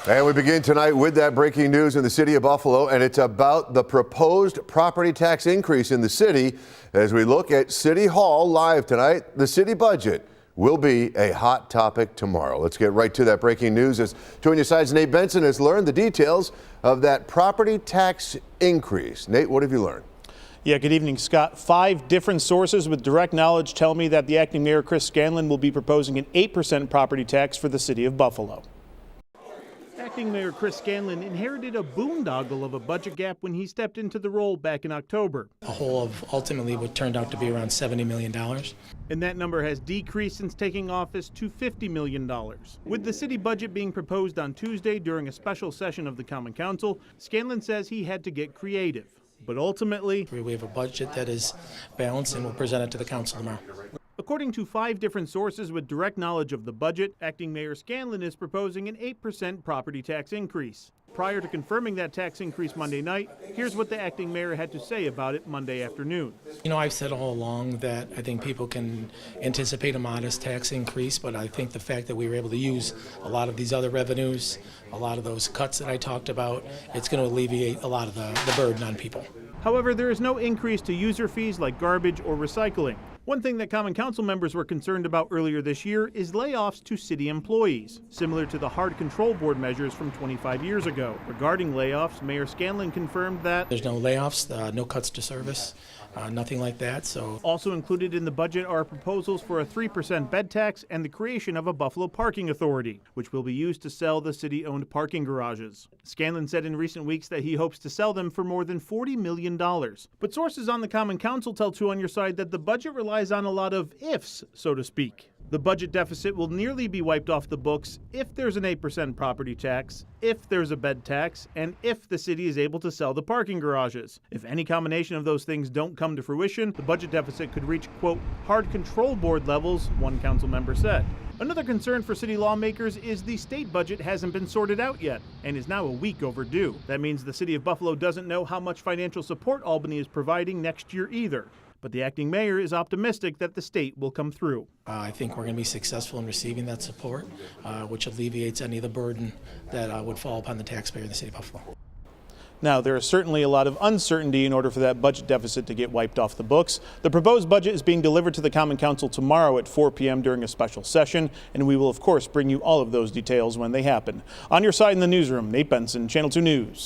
And we begin tonight with that breaking news in the city of Buffalo, and it's about the proposed property tax increase in the city. As we look at City Hall live tonight, the city budget will be a hot topic tomorrow. Let's get right to that breaking news as 2 on your side's Nate Benson has learned the details of that property tax increase. Nate, what have you learned? Yeah, good evening, Scott. 5 different sources with direct knowledge tell me that the acting mayor, Chris Scanlon, will be proposing an 8% property tax for the city of Buffalo. Acting Mayor Chris Scanlon inherited a boondoggle of a budget gap when he stepped into the role back in October. A whole of ultimately what turned out to be around $70 million. And that number has decreased since taking office to $50 million. With the city budget being proposed on Tuesday during a special session of the Common Council, Scanlon says he had to get creative. But ultimately, we have a budget that is balanced and we'll present it to the council tomorrow. According to 5 different sources with direct knowledge of the budget, acting Mayor Scanlon is proposing an 8% property tax increase. Prior to confirming that tax increase Monday night, here's what the acting mayor had to say about it Monday afternoon. You know, I've said all along that I think people can anticipate a modest tax increase, but I think the fact that we were able to use a lot of these other revenues, a lot of those cuts that I talked about, it's going to alleviate a lot of the burden on people. However, there is no increase to user fees like garbage or recycling. One thing that Common Council members were concerned about earlier this year is layoffs to city employees, similar to the hard control board measures from 25 years ago. Regarding layoffs, Mayor Scanlon confirmed that there's no layoffs, no cuts to service, nothing like that. So also included in the budget are proposals for a 3% bed tax and the creation of a Buffalo Parking Authority, which will be used to sell the city-owned parking garages. Scanlon said in recent weeks that he hopes to sell them for more than $40 million. But sources on the Common Council tell 2 on your side that the budget relies on a lot of ifs, so to speak. The budget deficit will nearly be wiped off the books if there's an 8% property tax, if there's a bed tax, and if the city is able to sell the parking garages. If any combination of those things don't come to fruition, the budget deficit could reach, quote, hard control board levels, one council member said. Another concern for city lawmakers is the state budget hasn't been sorted out yet and is now a week overdue. That means the city of Buffalo doesn't know how much financial support Albany is providing next year either. But the acting mayor is optimistic that the state will come through. I think we're going to be successful in receiving that support, which alleviates any of the burden that would fall upon the taxpayer in the city of Buffalo. Now, there is certainly a lot of uncertainty in order for that budget deficit to get wiped off the books. The proposed budget is being delivered to the Common Council tomorrow at 4 p.m. during a special session, and we will, of course, bring you all of those details when they happen. On your side in the newsroom, Nate Benson, Channel 2 News.